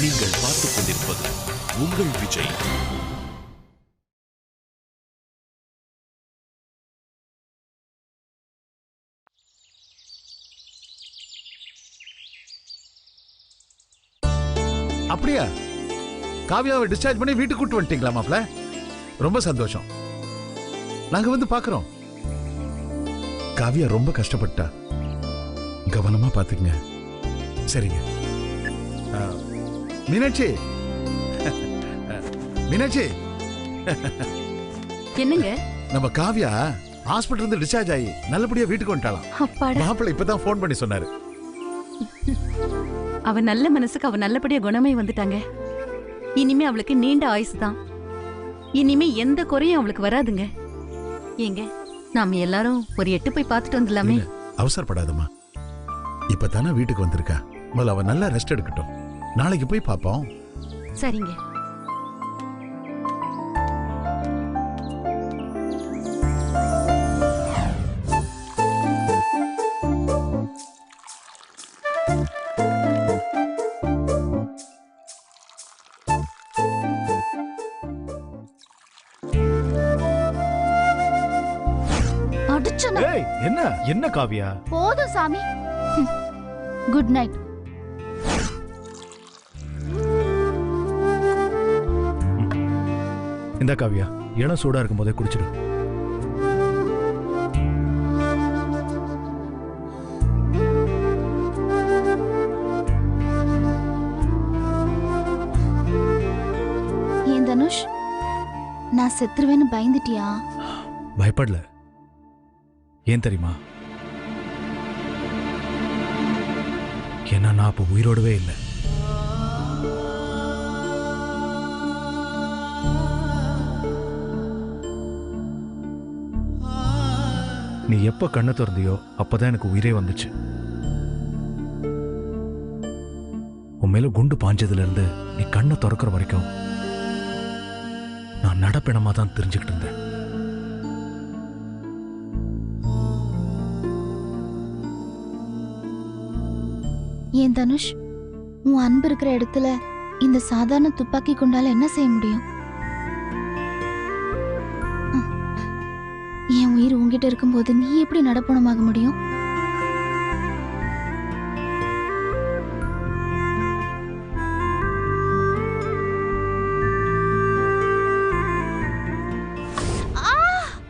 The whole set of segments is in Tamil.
நீங்கள் பார்த்துக் கொண்டிருப்பது உங்கள் விஜய். அப்படியா? காவியாவை டிஸ்சார்ஜ் பண்ணி வீட்டுக்கு கூட்டு வந்துட்டீங்களா மாப்ள? ரொம்ப சந்தோஷம். நாங்க வந்து பாக்குறோம். காவியா ரொம்ப கஷ்டப்பட்டா, கவனமா பாத்துக்கங்க. சரிங்க. மீனாட்சி, மீனாட்சி, என்னங்க? நம்ம காவியா ஹாஸ்பிடல் இருந்து டிஸ்சார்ஜ் ஆகி நல்லபடியா வீட்டுக்கு வந்துட்டாளாம். மாப்பிள்ள இப்பதான் போன் பண்ணி சொன்னாரு. அவ நல்ல மனசுக்கு அவ நல்லபடியா குணமே வந்துட்டாங்க. இனிமே அவளுக்கு நீண்ட ஆயுசு தான். இனிமே எந்த குறையும் அவளுக்கு வராதுங்க. ஏங்க, நாம எல்லாரும் ஒரு எட்டு போய் பார்த்துட்டு வந்துடலாமே? அவசரப்படாதம்மா, இப்பதானே வீட்டுக்கு வந்திருக்கா. முதல்ல அவ நல்லா ரெஸ்ட் எடுக்கட்டும். நாளைக்கு போய் பாப்போம். சரிங்க. என்ன என்ன காவியா? போதும் சாமி. Good night. இந்த காவியா, இளம் சூடா இருக்கும் போதே குடிச்சிடு. ஏன் தனுஷ், நான் செத்துருவேன்னு பயந்துட்டியா? பயப்படல. ஏன் தெரியுமா? ஏன்னா நான் அப்ப உயிரோடவே இல்லை. நீ எப்ப கண்ணை திறந்தியோ அப்பதான் எனக்கு உயிரே வந்துச்சு. உன் மேல குண்டு பாஞ்சதுல இருந்து நீ கண்ணை திறக்கிற வரைக்கும் நான் நடப்பிடமா தான் தெரிஞ்சுக்கிட்டு இருந்தேன். ஏன் தனுஷ், உன் அன்பு இருக்கிற இடத்துல இந்த சாதாரண துப்பாக்கி கொண்டால என்ன செய்ய முடியும்? என் உயிர் உன்கிட்ட இருக்கும்போது நீ எப்படி நடப்பணமாக முடியும்?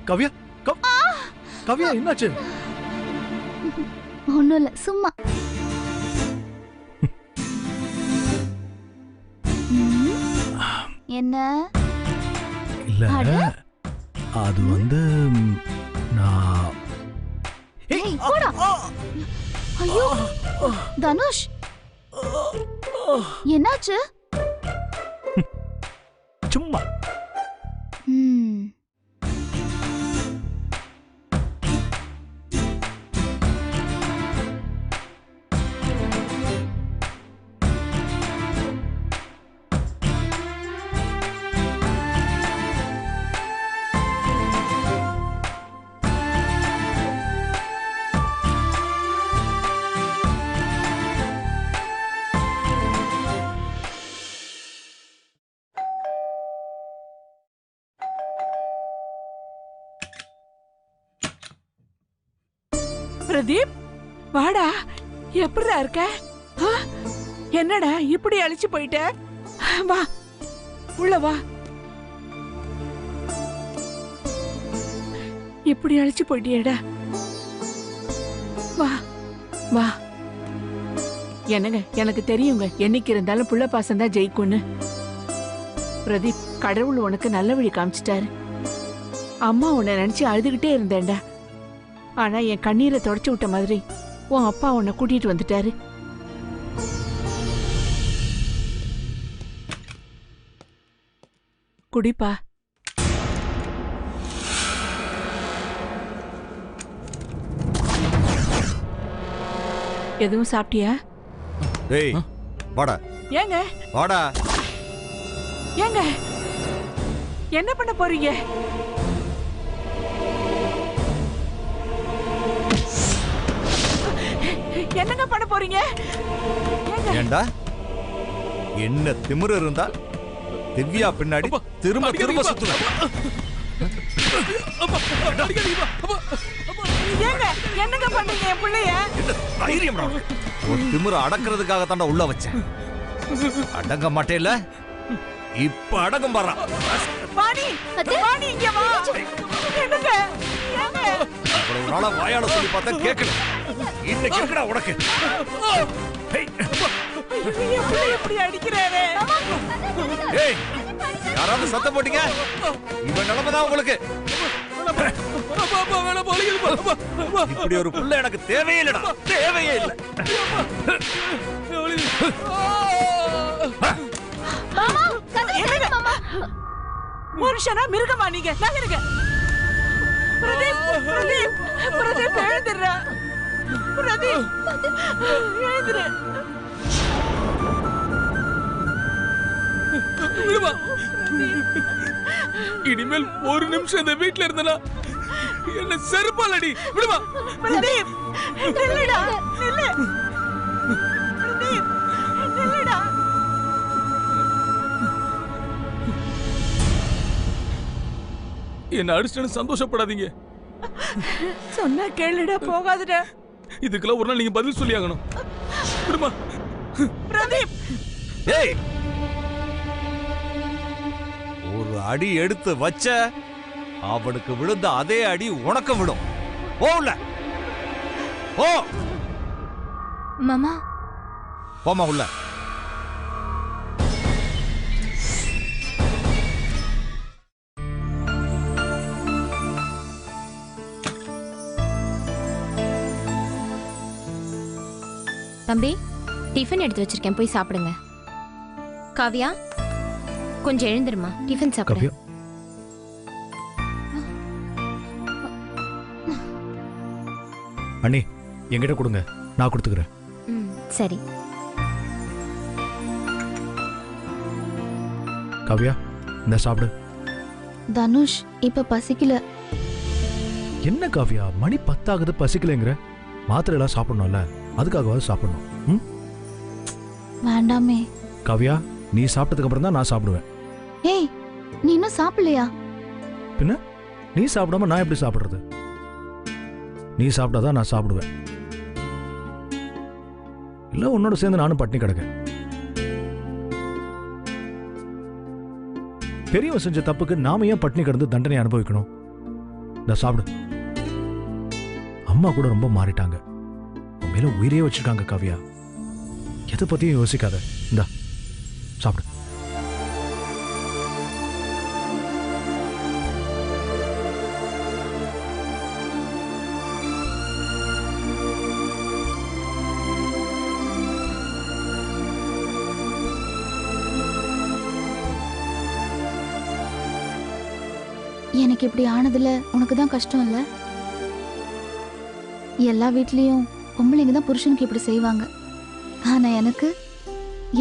கவ்யா, கவ்யா என்னாச்சு? ஒண்ணும் இல்ல, சும்மா. என்ன? இல்ல, அது வந்து நான் ஐயோ தனுஷ், என்னாச்சு? சும்மா. பிரதீப், வாடா. எப்படிடா இருக்க? என்னடா இப்படி அழிச்சு போயிட்ட? வா, உள்ள வா. இப்படி அழிச்சு போயிட்டியடா. வா வா. என்னங்க, எனக்கு தெரியுங்க, என்னைக்கு இருந்தாலும் புள்ள பாசம் தான் ஜெயிக்கும்னு. பிரதீப், கடவுள் உனக்கு நல்ல வழி காமிச்சிட்டாரு. அம்மா உன்னை நினைச்சு அழுதுகிட்டே இருந்தேன்டா. ஆனா என் கண்ணீரை தொடச்சு விட்ட மாதிரி உன் அப்பா உன்னை கூட்டிட்டு வந்துட்டாரு. குடிப்பா. எதுவும் சாப்பிட்டியா? ஏய், வாடா. ஏங்க, வாடா. ஏங்க, என்ன பண்ண போறீங்க? என்னங்க பண்ண போறீங்க? ஏண்டா என்ன திமிரு இருந்தா திவ்யா பின்னாடி திரும்ப திரும்ப சுத்துவேன். ஏங்க என்னங்க பண்ணீங்க என் பிள்ளைய? என்ன தைரியம் ஒரு திமிரு அடக்கிறதுக்காக தாண்டா உள்ள வச்சேன். அடங்க மாட்டேல, இப்ப அடங்கம் பாரு. வாணி வாணி இங்க வா. என்னங்க ஏங்க அவ்வளவு நாளா வாயால சொல்லி பார்த்தா கேட்கல. இன்னைக்கு இருக்கடா உனக்கு. என் பிள்ளை எப்படி அடிக்கிறாரு? ஏய், யாராவது சத்தம் போட்டீங்க? இவன் நிலைமைதான் உங்களுக்கு. இப்படி ஒரு புள்ள எனக்கு தேவையே இல்லடா, தேவையே இல்லை. மனுஷனா மிருகமா நீங்க? நகருங்க. பிரதீப் பிரதீப் பிரதீப் எழுந்துடுறா. பிரதீப் எழுந்துரு. இனிமேல் ஒரு நிமிஷம் இந்த வீட்ல இருந்தனா என்ன செருப்பால் அடி. விடுமா பிரதீப் நில்லுடா, நில்லு. பிரதீப் நில்லுடா. என்ன அடிச்சுன்னு சந்தோஷப்படாதீங்க. சொன்னா கேளுடா, போகாதடா. இதுக்கெல்லாம் ஒரு நாள் நீங்க பதில் சொல்லி ஆகணும். விடுமா பிரதீப். ஏய், ஒரு அடி எடுத்து வச்ச அவனுக்கு விழுந்த அதே அடி உனக்கு விடும். போல ஓ மாமா போமா உள்ள. தம்பி, டிஃபன் எடுத்து வச்சிருக்கேன், போய் சாப்பிடுங்க. காவியா, கொஞ்சம் எழுந்துருமா, டிஃபன் சாப்பிடு. காவியா, அண்ணி என்கிட்ட கொடுங்க, நான் கொடுத்துக்கிறேன். ம், சரி. காவியா, இந்த சாப்பிடு. தனுஷ் இப்ப பசிக்கல. என்ன காவியா, மணி 10 ஆகுது, பசிக்கலைங்கிற? மாத்திரை எல்லாம் சாப்பிடணும்ல, அதுக்காகவாது சாப்பிடணும். ம்? வேண்டாமே. காவியா, நீ சாப்பிட்டதுக்கு அப்புறம் தான் நான் சாப்பிடுவேன். ஏய், நீ இன்னும் சாப்பிடலையா? பின்ன நீ சாப்பிடாம நான் எப்படி சாப்பிடுறது? நீ சாப்பிட்டாதான் நான் சாப்பிடுவேன். இல்ல உன்னோட சேர்ந்து நானும் பட்டினி கிடக்கேன். பெரியவன் செஞ்ச தப்புக்கு நாம ஏன் பட்டினி கிடந்து தண்டனை அனுபவிக்கணும்? இந்த சாப்பிடு. அம்மா கூட ரொம்ப மாறிட்டாங்க, உன் மேல உயிரே வச்சிருக்காங்க. காவியா, எதை பத்தியும் யோசிக்காத. இந்தா சாப்பிடு. எனக்கு இப்படி ஆனதுல உனக்கு தான் கஷ்டம் இல்ல? எல்லா வீட்லயும் பொம்பளைங்க தான் புருஷனுக்கு இப்படி செய்வாங்க. ஆனா எனக்கு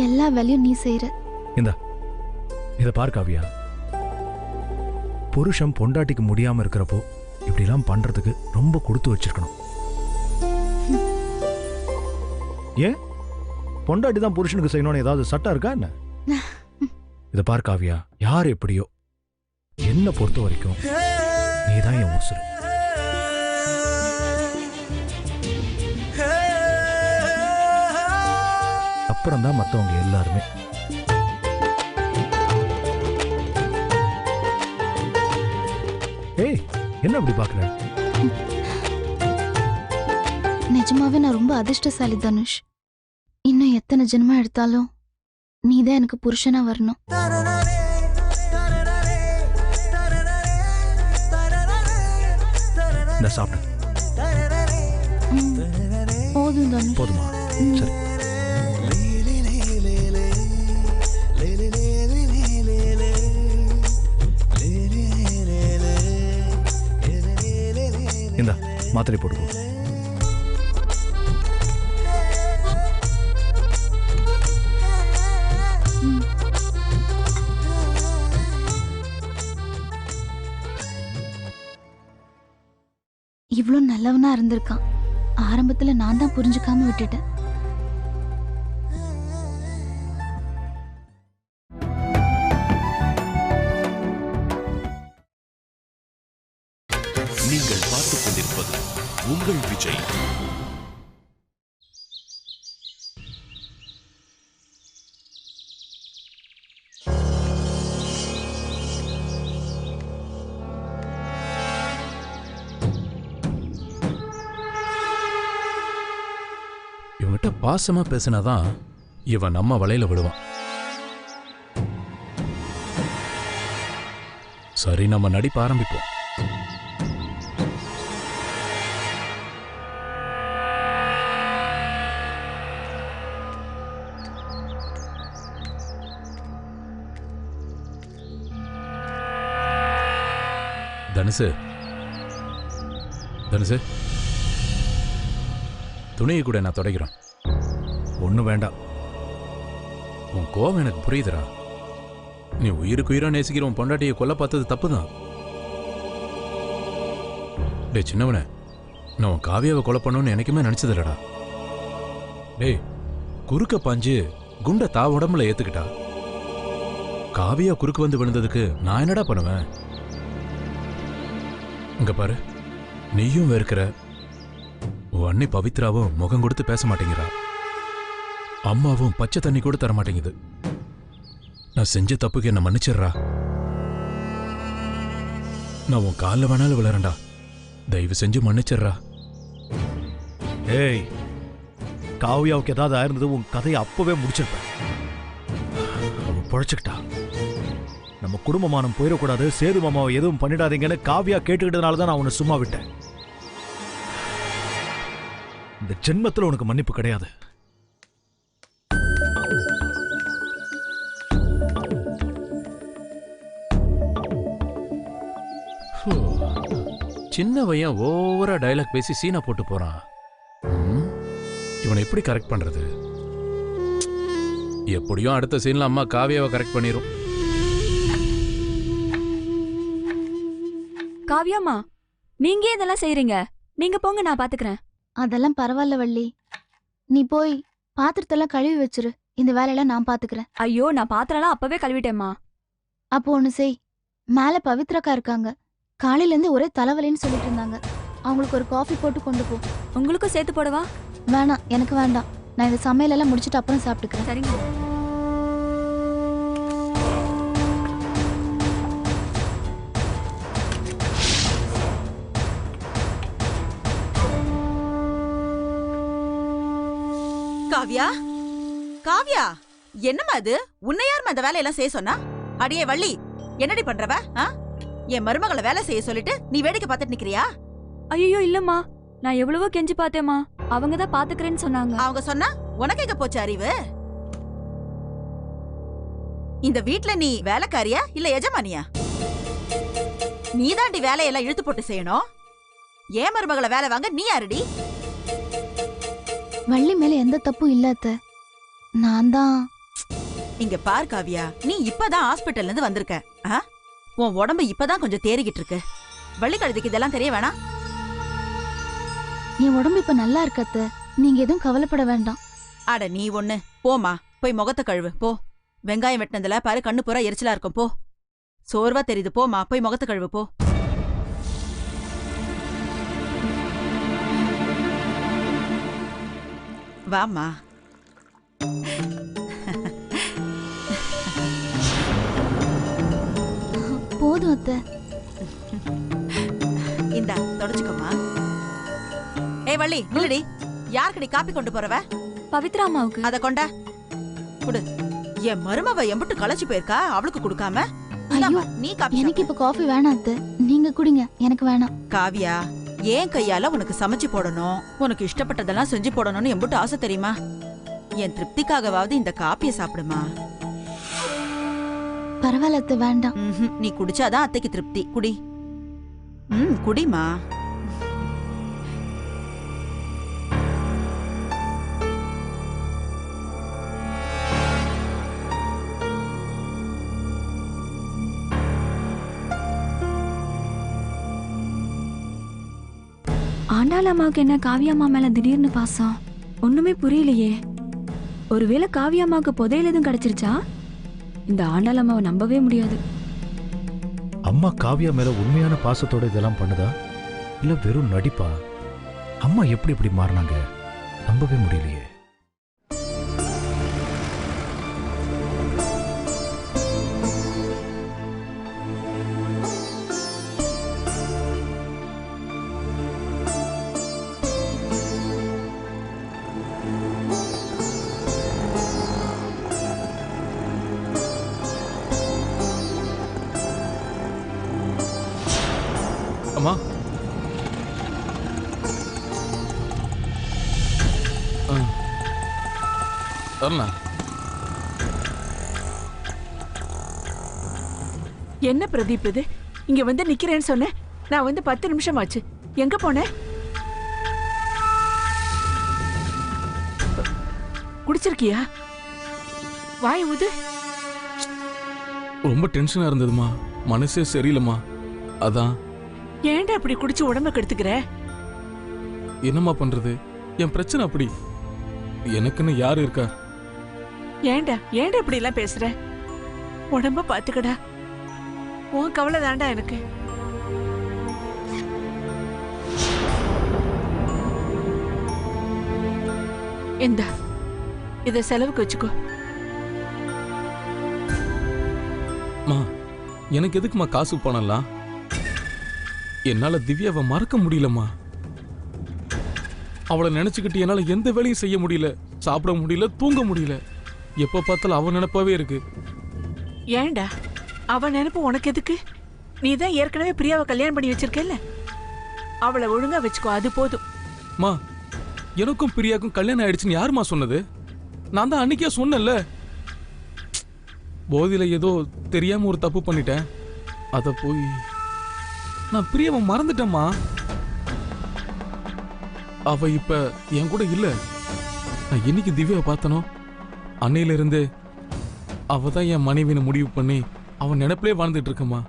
எல்லா வேலையும் நீ செய்யற. இத பார் காவியா, புருஷன் பொண்டாட்டிக்கு முடியாம இருக்கிறப்போ இப்படிலாம் பண்றதுக்கு ரொம்ப கொடுத்து வச்சிருக்கணும். ஏன் பொண்டாட்டி தான் புருஷனுக்கு செய்யணும்னு ஏதாவது சட்டம் இருக்கா என்ன? இத பார் காவியா, யார் எப்படியோ, என்ன பொறுத்த வரைக்கும் நீதான் என் உசுரு. அப்புறம் தான் மத்தவங்க எல்லாருமே. ஏய், என்ன அப்படி பாக்குற? நிஜமாவே நான் ரொம்ப அதிர்ஷ்டசாலி தனுஷ். இன்னும் எத்தனை ஜென்மம் எடுத்தாலும் நீதான் எனக்கு புருஷனா வரணும். இந்த சாப்பிடு. போதும் தனுஷ். போதுமா? சரி. இந்த மாத்திரை போட்டுக்கோ. இவ்ளோ நல்லவனா இருந்திருக்கான். ஆரம்பத்துல நான் தான் புரிஞ்சுக்காம விட்டுட்டேன். உங்கள் விஜய். இவன்கிட்ட பாசமா பேசினாதான் இவன் நம்ம வலையில விடுவான். சரி, நம்ம நடிப்ப ஆரம்பிப்போம். தனுசு, தனுசு, துணியை கூட நான் துடைக்கிறேன். ஒன்றும் வேண்டாம். உன் கோவம் எனக்கு புரியுதுடா. நீ உயிருக்கு உயிரா நேசிக்கிற உன் பொண்டாட்டியை கொல்ல பார்த்தது தப்புதான். டேய் சின்னவனே, நான் உன் காவியாவை கொலை பண்ணணும்னு எனக்குமே நினைச்சதில்லடா. டேய், குறுக்க பாஞ்சு குண்ட தா உடம்புல ஏத்துக்கிட்டா. காவியா குறுக்கு வந்து விழுந்ததுக்கு நான் என்னடா பண்ணுவேன்? இங்க பாரு, நீயும் வெறுக்கிற, உன் அண்ணி பவித்ராவும் முகம் கொடுத்து பேச மாட்டேங்கிறா. அம்மாவும் பச்சை தண்ணி கூட தர மாட்டேங்குது. நான் செஞ்ச தப்புக்கு என்ன மன்னிச்சிடுறா. நான் உன் காலில் வேணாலும் விளையாண்டா, தயவு செஞ்சு மன்னிச்சிடுறா. ஏய், காவியாவுக்கு ஏதாவது ஆயிருந்தது உன் கதையை அப்பவே முடிச்சிருப்பேன். அவ பொழைச்சுக்கிட்டா. நம்ம குடும்பமானம் போயிடக்கூடாது, சேது மாமாவை எதுவும் பண்ணிடாதீங்கன்னு காவியா கேட்டுக்கிட்டதுனால தான் நான் உன்னை சும்மா விட்டேன். இந்த ஜென்மத்தில் உனக்கு மன்னிப்பு கிடையாது. சின்ன பையன் ஓவரா டயலாக் பேசி சீனா போட்டு போறான். இவனை எப்படி கரெக்ட் பண்றது? எப்படியும் அடுத்த சீன்ல அம்மா காவியாவை கரெக்ட் பண்ணிரும். காவியாமா, நீங்க இதெல்லாம் செய்றீங்க. நீங்க போங்க, நான் பாத்துக்கிறேன். அதெல்லாம் பரவாயில்ல வள்ளி, நீ போய் பாத்திரத்தெல்லாம் கழுவி வச்சிரு. இந்த வேலையெல்லாம் நான் பாத்துக்கிறேன். ஐயோ, நான் பாத்திரம்லாம் அப்பவே கழுவிட்டேம்மா. அப்போ ஒண்ணு செய், மேல பவித்ராக்கா இருக்காங்க. காலையில இருந்து ஒரே தலைவலின்னு சொல்லிட்டு இருந்தாங்க. அவங்களுக்கு ஒரு காஃபி போட்டு கொண்டு போ. உங்களுக்கும் சேர்த்து போடவா? வேணாம், எனக்கு வேண்டாம். நான் இந்த சமையலெல்லாம் முடிச்சிட்டு அப்புறம் சாப்பிட்டுக்கிறேன். சரிங்க. காவியா, காவியா, என்னம்மா அது? உன்னை யாருமா அந்த வேலையெல்லாம் செய்ய சொன்னா? அடியே வள்ளி, என்னடி பண்றவ? என் மருமகளை வேலை செய்ய சொல்லிட்டு நீ வேடிக்கை பார்த்துட்டு நிக்கிறியா? ஐயோ இல்லம்மா, நான் எவ்வளவோ கெஞ்சி பார்த்தேம்மா. அவங்க தான் பாத்துக்கிறேன்னு சொன்னாங்க. அவங்க சொன்னா உனக்கு எங்க போச்சு அறிவு? இந்த வீட்ல நீ வேலைக்காரியா இல்ல எஜமானியா? நீதாண்டி வேலையெல்லாம் இழுத்து போட்டு செய்யணும். ஏன் மருமகளை வேலை வாங்க நீ யாருடி? வள்ளி மேல எந்த தப்பும் இல்லாத நான் தான். இங்க பார் காவியா, நீ இப்பதான் ஹாஸ்பிட்டல்ல இருந்து வந்திருக்க. உன் உடம்பு இப்பதான் கொஞ்சம் தேறிக்கிட்டு இருக்கு. வள்ளி கழுதைக்கு இதெல்லாம் தெரிய வேணாம். என் உடம்பு இப்ப நல்லா இருக்கத்த, நீங்க எதுவும் கவலைப்பட வேண்டாம். அட நீ ஒண்ணு போமா, போய் முகத்தை கழுவு போ. வெங்காயம் வெட்டினதுல பாரு கண்ணு பூரா எரிச்சலா இருக்கும். போ, சோர்வா தெரியுது. போமா, போய் முகத்தை கழுவு போ. வாமா. போதும் அத்த. இந்தா தொடச்சுக்கோமா. ஏய் வள்ளி, நில்லடி. யாருக்கடி காப்பி கொண்டு போறவ? பவித்ரா அம்மாவுக்கு. அத கொண்டா குடு. என் மருமவ எம்பிட்டு களைச்சு போயிருக்கா, அவளுக்கு கொடுக்காம நீ காப்பி. எனக்கு இப்ப காஃபி வேணாம் அத்த, நீங்க குடிங்க, எனக்கு வேணாம். காவியா, ஏன் கையால உனக்கு சமைச்சு போடணும், உனக்கு இஷ்டப்பட்டதெல்லாம் செஞ்சு போடணும்னு எம்பிட்டு ஆசை தெரியுமா? என் திருப்திக்காகவாவது இந்த காப்பிய சாப்பிடுமா. பரவாயில்ல அத்த, வேண்டாம். நீ குடிச்சாதான் அத்தைக்கு திருப்தி. குடி. குடிமா. ஆண்டாள் அம்மாவுக்கு என்ன காவியம்மா மேல திடீர்னு பாசம்? ஒண்ணுமே புரியலையே. ஒருவேளை காவியம்மாவுக்கு புதையல் எதுவும் கிடைச்சிருச்சா? இந்த ஆண்டாள் அம்மாவை நம்பவே முடியாது. அம்மா காவியா மேல உண்மையான பாசத்தோட இதெல்லாம் பண்ணுதா இல்ல வெறும் நடிப்பா? அம்மா எப்படி இப்படி மாறினாங்க நம்பவே முடியலையே. அம்மா வரலாம். என்ன பிரதீப் இது? இங்க வந்து நிக்கிறேன்னு சொன்னேன். நான் வந்து 10 நிமிஷம் ஆச்சு. எங்க போனேன்? குடிச்சிருக்கியா? வாய் ஊது. ரொம்ப டென்ஷனா இருந்ததுமா, மனசே சரியில்லைம்மா, அதான். ஏன்டா அப்படி குடிச்சு உடம்ப கெடுத்துக்கிற? என்னம்மா பண்றது, என் பிரச்சனை அப்படி. எனக்குன்னு யாரு இருக்கா? ஏன்டா இப்படி எல்லாம் பேசுற? உடம்ப பாத்துக்கடா. உன் கவலை தாண்டா எனக்கு. இந்தா, இத செலவுக்கு வச்சுக்கோ. மா, எனக்கு எதுக்குமா காசு பணம்லாம்? என்னால திவ்யாவை மறக்க முடியலம்மா. அவளை நினைச்சுக்கிட்டு என்னால எந்த வேலையும் செய்ய முடியல, சாப்பிட முடியல, தூங்க முடியல. எப்ப பார்த்தாலும் அவ நினைப்பாவே இருக்கு. ஏன்டா அவ நினைப்பு உனக்கு எதுக்கு? நீ தான் ஏற்கனவே பிரியாவை கல்யாணம் பண்ணி வச்சிருக்கல, அவளை ஒழுங்கா வச்சுக்கோ, அது போதும். மா, எனக்கும் பிரியாக்கும் கல்யாணம் ஆயிடுச்சுன்னு யாருமா சொன்னது? நான் தான் அன்னைக்கே சொன்னேன்ல. போதில ஏதோ தெரியாம ஒரு தப்பு பண்ணிட்டேன். அத போய் நான் பிரியாவை மறந்துட்டேம்மா. அவ இப்ப என் கூட இல்ல. நான் என்னைக்கு திவ்யாவை பார்த்தனோ அன்னையில இருந்து அவ தான் என் மனைவின்னு முடிவு பண்ணி அவன் நினைப்பிலே வாழ்ந்துட்டு இருக்கம்மா.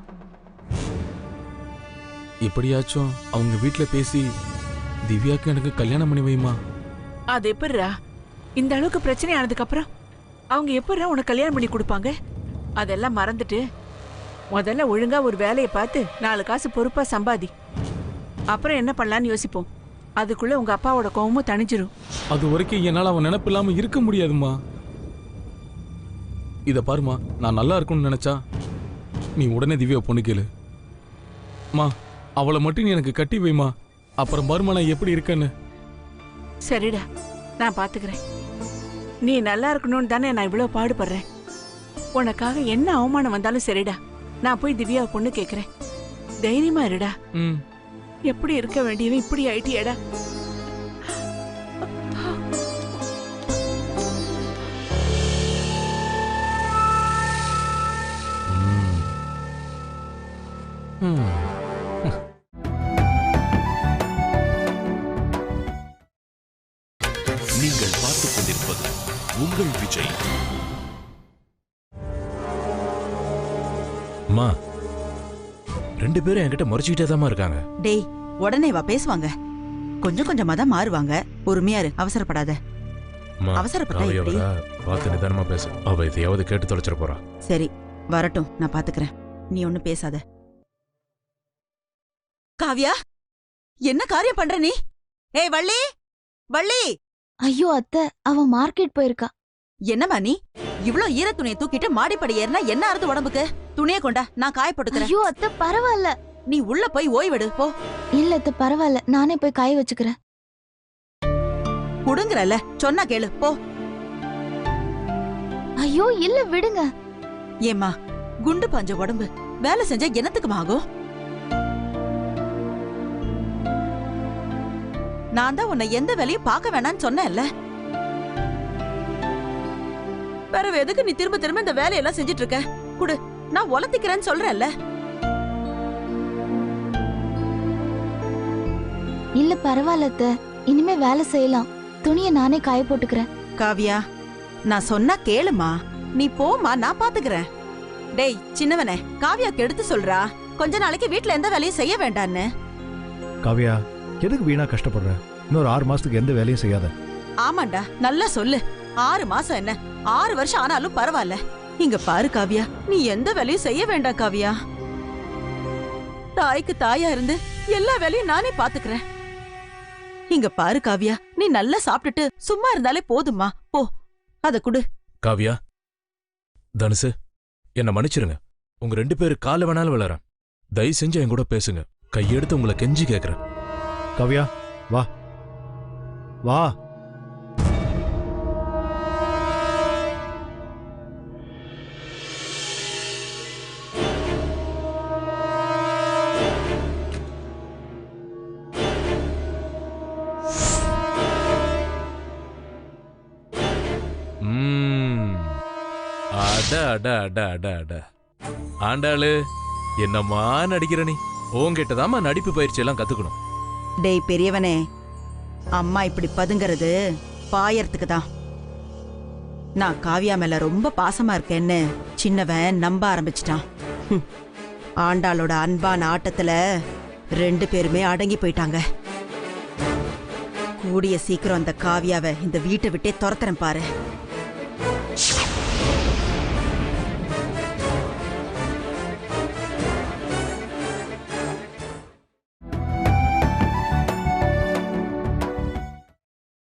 எப்படியாச்சும் அவங்க வீட்டுல பேசி திவ்யாக்கு எனக்கு கல்யாணம் பண்ணி வைமா. அது எப்படிரா? இந்த அளவுக்கு பிரச்சனை ஆனதுக்கு அப்புறம் அவங்க எப்படிரா உனக்கு கல்யாணம் பண்ணி கொடுப்பாங்க? அதெல்லாம் மறந்துட்டு முதல்ல ஒழுங்கா ஒரு வேலையை பார்த்து 4 காசு பொறுப்பா சம்பாதி. அப்புறம் என்ன பண்ணலான்னு யோசிப்போம். அதுக்குள்ள உங்க அப்பாவோட கோவமும் தணிஞ்சிரும். அது வரைக்கும் என்னால அவன் நினைப்பு இல்லாம இருக்க முடியாதுமா. இத பாருமா, நான் நல்லா இருக்கும்னு நினைச்சா நீ உடனே திவ்யா பொண்ணு கேளு. மா, அவளை மட்டும் நீ எனக்கு கட்டி வைமா. அப்புறம் பாருமா நான் எப்படி இருக்கேன்னு. சரிடா, நான் பாத்துக்கிறேன். நீ நல்லா இருக்கணும்னு தானே நான் இவ்வளவு பாடுபடுறேன். உனக்காக என்ன அவமானம் வந்தாலும் சரிடா, நான் போய் திவ்யாவை பொண்ணு கேக்குறேன். தைரியமா இருடா. எப்படி இருக்க வேண்டியவன் இப்படி ஆயிட்டியடா. நீங்கள் பார்த்துக் கொண்டிருப்பது உங்கள் விஜய். அம்மா, 2 பேரும் என்கிட்ட முறைச்சிக்கிட்டே தான் இருக்காங்க. டேய், உடனே வா, பேசுவாங்க. கொஞ்சம் கொஞ்சமா தான் மாறுவாங்க. பொறுமையா இரு, அவசரப்படாத. அவசரப்பட்டா எப்படி? பார்த்து நிதானமா பேசு. அவ இதையாவது கேட்டு தொலைச்சிட போறா. சரி, வரட்டும், நான் பாத்துக்கிறேன். நீ ஒண்ணு பேசாத. காவ்யா, என்ன காரியம் பண்ற நீ? ஏய் வள்ளி, வள்ளி! ஐயோ அத்தை, அவ மார்க்கெட் போயிருக்கா. என்னம்மா நீ இவ்ளோ ஈர துணியை தூக்கிட்டு மாடிப்படி ஏறினா என்ன அறுத்து உடம்புக்கு? துணியை கொண்டா, நான் காய போட்டுக்கிறேன். ஐயோ அத்தை, பரவாயில்ல. நீ உள்ள போய் ஓய்வெடு போ. இல்ல அத்தை, பரவாயில்ல, நானே போய் காய வச்சுக்கிறேன். குடுங்கறல, சொன்னா கேளு போ. ஐயோ இல்ல, விடுங்க. ஏம்மா, குண்டு பாஞ்ச உடம்பு வேலை செஞ்சா என்னத்துக்கு ஆகும்? நான் தான் உன்னை எந்த வேலையும் பார்க்க வேணான்னு சொன்னேன்ல. வேற எதுக்கு நீ திரும்ப திரும்ப இந்த வேலையெல்லாம் செஞ்சிட்டு இருக்க? குடு, நான் உலத்திக்கிறேன்னு சொல்றேன்ல. இல்ல பரவாயில்ல அத்தை, இனிமே வேலை செய்யலாம். துணியை நானே காய போட்டுக்கிறேன். காவியா, நான் சொன்னா கேளுமா. நீ போமா, நான் பாத்துக்கிறேன். டேய் சின்னவனே, காவியாக்கு எடுத்து சொல்றா, கொஞ்ச நாளைக்கு வீட்டுல எந்த வேலையும் செய்ய வேண்டான்னு. காவியா, எதுக்கு வீணா கஷ்டப்படுற? இன்னொரு 6 மாசத்துக்கு எந்த வேலையும் செய்யாத. ஆமாண்டா, நல்லா சொல்லு. 6 மாசம் என்ன, 6 வருஷம் ஆனாலும் பரவாயில்ல. இங்க பாரு காவியா, நீ எந்த வேலையும் செய்ய வேண்டாம் காவியா. தாய்க்கு தாயா இருந்து எல்லா வேலையும் நானே பாத்துக்கிறேன். இங்க பாரு காவியா, நீ நல்லா சாப்பிட்டுட்டு சும்மா இருந்தாலே போதுமா. போ அத குடு. காவியா, தனுசு, என்ன மன்னிச்சிருங்க. உங்க 2 பேரு கால வேணாலும் விளையாறேன். தயவு செஞ்சு என் கூட பேசுங்க. கையெடுத்து உங்களை கெஞ்சி கேக்குறேன். காவியா வா வா. அட அட அட அட அட ஆண்டாளு, என்னம்மா நடிக்கிற நீ? உன்கிட்டதாம்மா நடிப்பு பயிற்சி எல்லாம் கத்துக்கணும். டேய் பெரியவனே, அம்மா இப்படி பதுங்கிறது பாயறதுக்கு தான். நான் காவியா மேல ரொம்ப பாசமா இருக்கேன்னு சின்னவன் நம்ப ஆரம்பிச்சிட்டான். ஆண்டாளோட அன்பான ஆட்டத்துல 2 பேருமே அடங்கி போயிட்டாங்க. கூடிய சீக்கிரம் அந்த காவியாவை இந்த வீட்டை விட்டே துரத்துறேன் பாரு.